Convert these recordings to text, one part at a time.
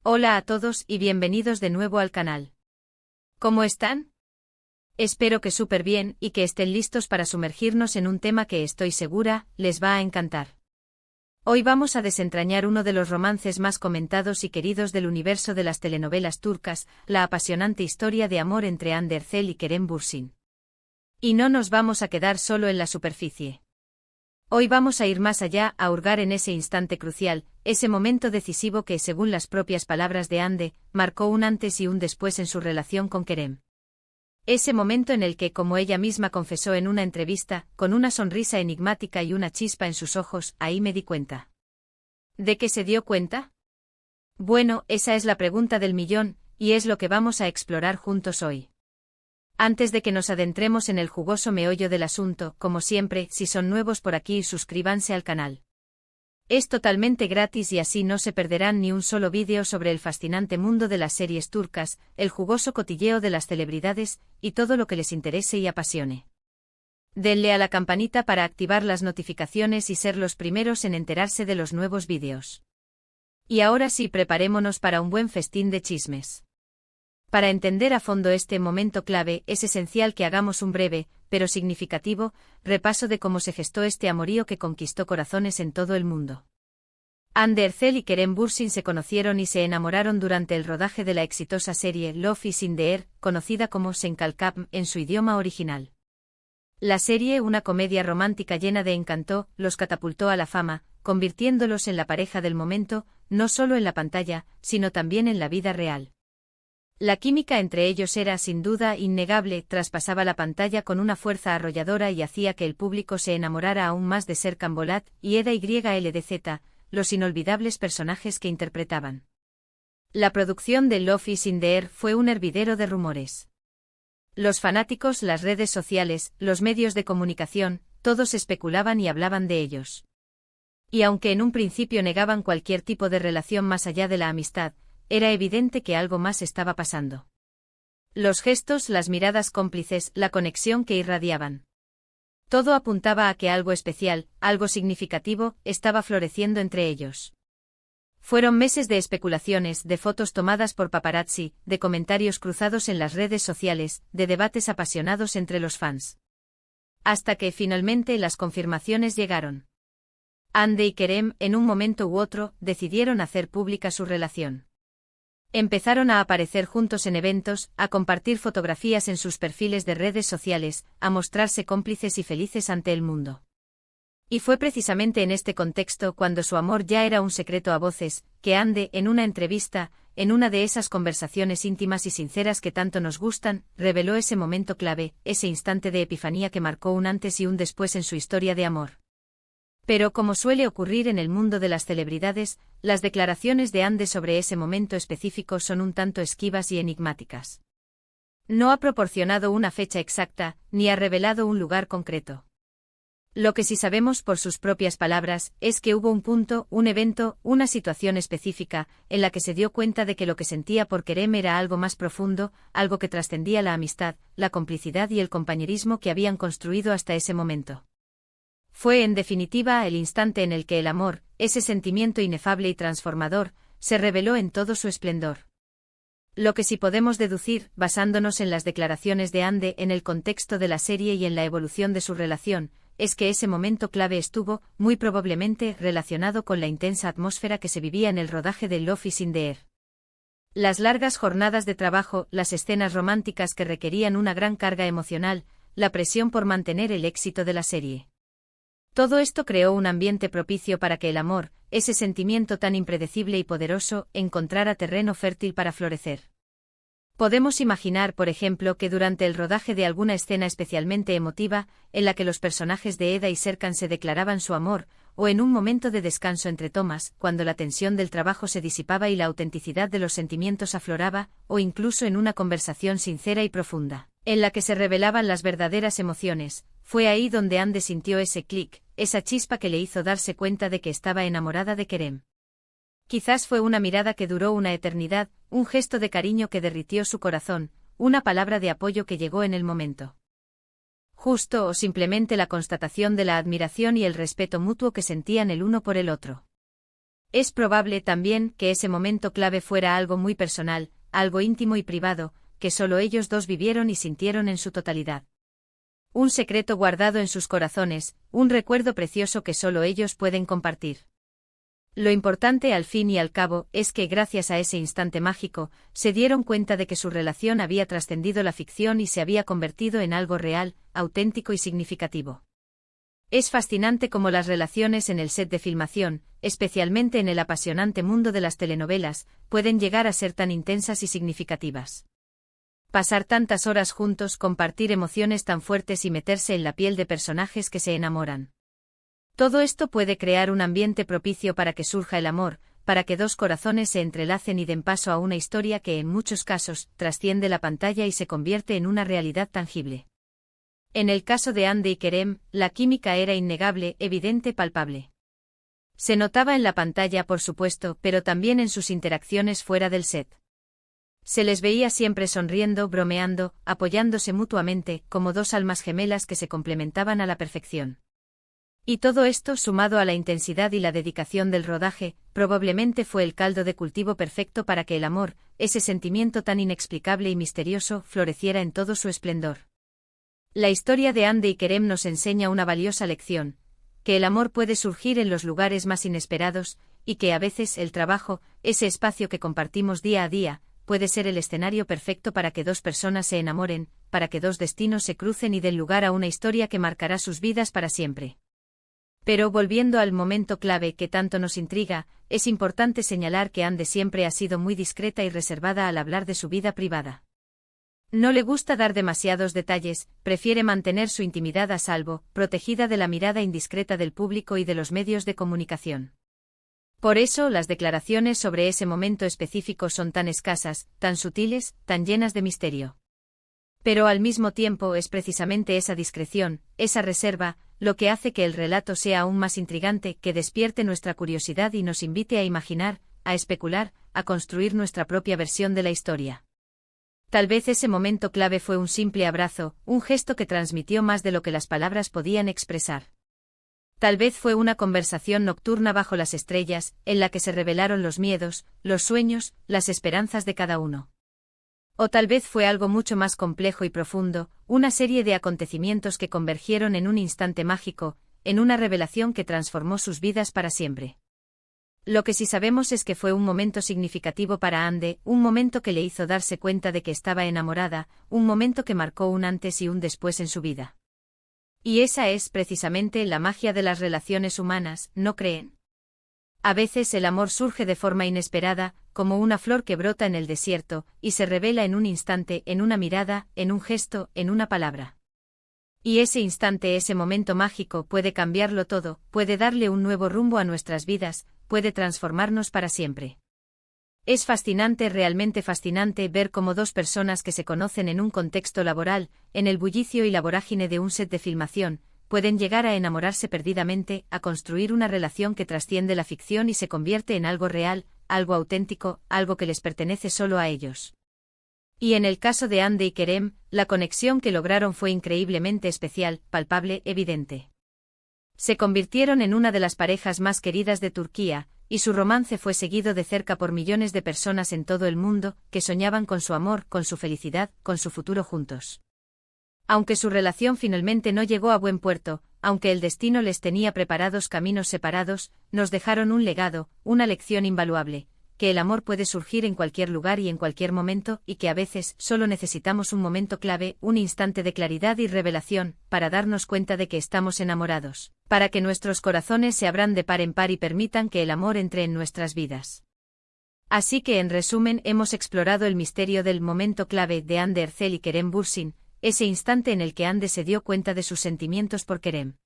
Hola a todos y bienvenidos de nuevo al canal. ¿Cómo están? Espero que súper bien y que estén listos para sumergirnos en un tema que estoy segura les va a encantar. Hoy vamos a desentrañar uno de los romances más comentados y queridos del universo de las telenovelas turcas, la apasionante historia de amor entre Hande Erçel y Kerem Bürsin. Y no nos vamos a quedar solo en la superficie. Hoy vamos a ir más allá, a hurgar en ese instante crucial, ese momento decisivo que, según las propias palabras de Hande, marcó un antes y un después en su relación con Kerem. Ese momento en el que, como ella misma confesó en una entrevista, con una sonrisa enigmática y una chispa en sus ojos, ahí me di cuenta. ¿De qué se dio cuenta? Bueno, esa es la pregunta del millón, y es lo que vamos a explorar juntos hoy. Antes de que nos adentremos en el jugoso meollo del asunto, como siempre, si son nuevos por aquí, suscríbanse al canal. Es totalmente gratis y así no se perderán ni un solo vídeo sobre el fascinante mundo de las series turcas, el jugoso cotilleo de las celebridades, y todo lo que les interese y apasione. Denle a la campanita para activar las notificaciones y ser los primeros en enterarse de los nuevos vídeos. Y ahora sí, preparémonos para un buen festín de chismes. Para entender a fondo este momento clave, es esencial que hagamos un breve, pero significativo, repaso de cómo se gestó este amorío que conquistó corazones en todo el mundo. Hande Erçel y Kerem Bürsin se conocieron y se enamoraron durante el rodaje de la exitosa serie Love is in the Air, conocida como Sen Kalkam en su idioma original. La serie, una comedia romántica llena de encanto, los catapultó a la fama, convirtiéndolos en la pareja del momento, no solo en la pantalla, sino también en la vida real. La química entre ellos era, sin duda, innegable, traspasaba la pantalla con una fuerza arrolladora y hacía que el público se enamorara aún más de Serkan Bolat y Eda YLDZ, los inolvidables personajes que interpretaban. La producción de Love is in the Air fue un hervidero de rumores. Los fanáticos, las redes sociales, los medios de comunicación, todos especulaban y hablaban de ellos. Y aunque en un principio negaban cualquier tipo de relación más allá de la amistad, era evidente que algo más estaba pasando. Los gestos, las miradas cómplices, la conexión que irradiaban. Todo apuntaba a que algo especial, algo significativo, estaba floreciendo entre ellos. Fueron meses de especulaciones, de fotos tomadas por paparazzi, de comentarios cruzados en las redes sociales, de debates apasionados entre los fans. Hasta que, finalmente, las confirmaciones llegaron. Hande y Kerem, en un momento u otro, decidieron hacer pública su relación. Empezaron a aparecer juntos en eventos, a compartir fotografías en sus perfiles de redes sociales, a mostrarse cómplices y felices ante el mundo. Y fue precisamente en este contexto, cuando su amor ya era un secreto a voces, que Hande, en una entrevista, en una de esas conversaciones íntimas y sinceras que tanto nos gustan, reveló ese momento clave, ese instante de epifanía que marcó un antes y un después en su historia de amor. Pero como suele ocurrir en el mundo de las celebridades, las declaraciones de Hande sobre ese momento específico son un tanto esquivas y enigmáticas. No ha proporcionado una fecha exacta, ni ha revelado un lugar concreto. Lo que sí sabemos por sus propias palabras, es que hubo un punto, un evento, una situación específica, en la que se dio cuenta de que lo que sentía por Kerem era algo más profundo, algo que trascendía la amistad, la complicidad y el compañerismo que habían construido hasta ese momento. Fue, en definitiva, el instante en el que el amor, ese sentimiento inefable y transformador, se reveló en todo su esplendor. Lo que sí podemos deducir, basándonos en las declaraciones de Hande en el contexto de la serie y en la evolución de su relación, es que ese momento clave estuvo, muy probablemente, relacionado con la intensa atmósfera que se vivía en el rodaje de Love is in the Air. Las largas jornadas de trabajo, las escenas románticas que requerían una gran carga emocional, la presión por mantener el éxito de la serie. Todo esto creó un ambiente propicio para que el amor, ese sentimiento tan impredecible y poderoso, encontrara terreno fértil para florecer. Podemos imaginar, por ejemplo, que durante el rodaje de alguna escena especialmente emotiva, en la que los personajes de Eda y Serkan se declaraban su amor, o en un momento de descanso entre tomas, cuando la tensión del trabajo se disipaba y la autenticidad de los sentimientos afloraba, o incluso en una conversación sincera y profunda, en la que se revelaban las verdaderas emociones, fue ahí donde Hande sintió ese clic, esa chispa que le hizo darse cuenta de que estaba enamorada de Kerem. Quizás fue una mirada que duró una eternidad, un gesto de cariño que derritió su corazón, una palabra de apoyo que llegó en el momento justo o simplemente la constatación de la admiración y el respeto mutuo que sentían el uno por el otro. Es probable también que ese momento clave fuera algo muy personal, algo íntimo y privado, que solo ellos dos vivieron y sintieron en su totalidad. Un secreto guardado en sus corazones, un recuerdo precioso que solo ellos pueden compartir. Lo importante al fin y al cabo es que gracias a ese instante mágico, se dieron cuenta de que su relación había trascendido la ficción y se había convertido en algo real, auténtico y significativo. Es fascinante cómo las relaciones en el set de filmación, especialmente en el apasionante mundo de las telenovelas, pueden llegar a ser tan intensas y significativas. Pasar tantas horas juntos, compartir emociones tan fuertes y meterse en la piel de personajes que se enamoran. Todo esto puede crear un ambiente propicio para que surja el amor, para que dos corazones se entrelacen y den paso a una historia que en muchos casos trasciende la pantalla y se convierte en una realidad tangible. En el caso de Hande y Kerem, la química era innegable, evidente, palpable. Se notaba en la pantalla, por supuesto, pero también en sus interacciones fuera del set. Se les veía siempre sonriendo, bromeando, apoyándose mutuamente, como dos almas gemelas que se complementaban a la perfección. Y todo esto, sumado a la intensidad y la dedicación del rodaje, probablemente fue el caldo de cultivo perfecto para que el amor, ese sentimiento tan inexplicable y misterioso, floreciera en todo su esplendor. La historia de Hande y Kerem nos enseña una valiosa lección, que el amor puede surgir en los lugares más inesperados, y que a veces el trabajo, ese espacio que compartimos día a día, puede ser el escenario perfecto para que dos personas se enamoren, para que dos destinos se crucen y den lugar a una historia que marcará sus vidas para siempre. Pero volviendo al momento clave que tanto nos intriga, es importante señalar que Hande siempre ha sido muy discreta y reservada al hablar de su vida privada. No le gusta dar demasiados detalles, prefiere mantener su intimidad a salvo, protegida de la mirada indiscreta del público y de los medios de comunicación. Por eso las declaraciones sobre ese momento específico son tan escasas, tan sutiles, tan llenas de misterio. Pero al mismo tiempo es precisamente esa discreción, esa reserva, lo que hace que el relato sea aún más intrigante, que despierte nuestra curiosidad y nos invite a imaginar, a especular, a construir nuestra propia versión de la historia. Tal vez ese momento clave fue un simple abrazo, un gesto que transmitió más de lo que las palabras podían expresar. Tal vez fue una conversación nocturna bajo las estrellas, en la que se revelaron los miedos, los sueños, las esperanzas de cada uno. O tal vez fue algo mucho más complejo y profundo, una serie de acontecimientos que convergieron en un instante mágico, en una revelación que transformó sus vidas para siempre. Lo que sí sabemos es que fue un momento significativo para Hande, un momento que le hizo darse cuenta de que estaba enamorada, un momento que marcó un antes y un después en su vida. Y esa es precisamente la magia de las relaciones humanas, ¿no creen? A veces el amor surge de forma inesperada, como una flor que brota en el desierto, y se revela en un instante, en una mirada, en un gesto, en una palabra. Y ese instante, ese momento mágico puede cambiarlo todo, puede darle un nuevo rumbo a nuestras vidas, puede transformarnos para siempre. Es fascinante, realmente fascinante ver cómo dos personas que se conocen en un contexto laboral, en el bullicio y la vorágine de un set de filmación, pueden llegar a enamorarse perdidamente, a construir una relación que trasciende la ficción y se convierte en algo real, algo auténtico, algo que les pertenece solo a ellos. Y en el caso de Hande y Kerem, la conexión que lograron fue increíblemente especial, palpable, evidente. Se convirtieron en una de las parejas más queridas de Turquía, y su romance fue seguido de cerca por millones de personas en todo el mundo, que soñaban con su amor, con su felicidad, con su futuro juntos. Aunque su relación finalmente no llegó a buen puerto, aunque el destino les tenía preparados caminos separados, nos dejaron un legado, una lección invaluable, que el amor puede surgir en cualquier lugar y en cualquier momento, y que a veces solo necesitamos un momento clave, un instante de claridad y revelación, para darnos cuenta de que estamos enamorados, para que nuestros corazones se abran de par en par y permitan que el amor entre en nuestras vidas. Así que en resumen hemos explorado el misterio del momento clave de Hande Erçel y Kerem Bürsin, ese instante en el que Hande se dio cuenta de sus sentimientos por Kerem.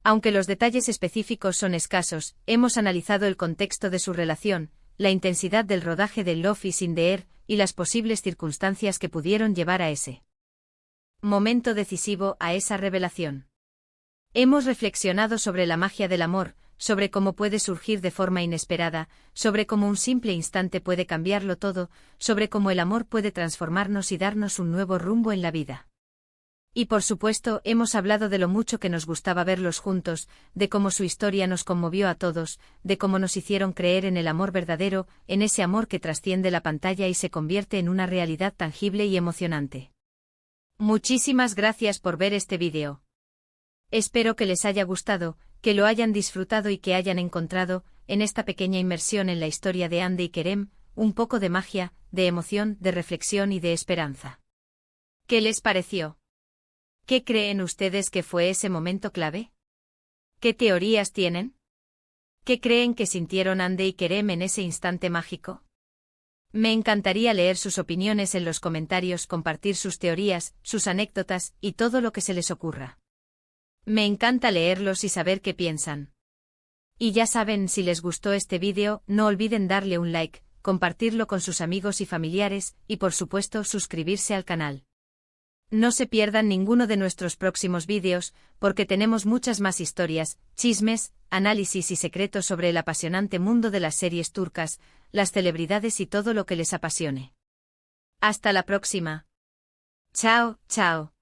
Aunque los detalles específicos son escasos, hemos analizado el contexto de su relación, la intensidad del rodaje de Love is in the Air, y las posibles circunstancias que pudieron llevar a ese momento decisivo, a esa revelación. Hemos reflexionado sobre la magia del amor, sobre cómo puede surgir de forma inesperada, sobre cómo un simple instante puede cambiarlo todo, sobre cómo el amor puede transformarnos y darnos un nuevo rumbo en la vida. Y por supuesto, hemos hablado de lo mucho que nos gustaba verlos juntos, de cómo su historia nos conmovió a todos, de cómo nos hicieron creer en el amor verdadero, en ese amor que trasciende la pantalla y se convierte en una realidad tangible y emocionante. Muchísimas gracias por ver este vídeo. Espero que les haya gustado, que lo hayan disfrutado y que hayan encontrado, en esta pequeña inmersión en la historia de Hande y Kerem, un poco de magia, de emoción, de reflexión y de esperanza. ¿Qué les pareció? ¿Qué creen ustedes que fue ese momento clave? ¿Qué teorías tienen? ¿Qué creen que sintieron Hande y Kerem en ese instante mágico? Me encantaría leer sus opiniones en los comentarios, compartir sus teorías, sus anécdotas y todo lo que se les ocurra. Me encanta leerlos y saber qué piensan. Y ya saben, si les gustó este vídeo, no olviden darle un like, compartirlo con sus amigos y familiares, y por supuesto suscribirse al canal. No se pierdan ninguno de nuestros próximos vídeos, porque tenemos muchas más historias, chismes, análisis y secretos sobre el apasionante mundo de las series turcas, las celebridades y todo lo que les apasione. Hasta la próxima. Chao, chao.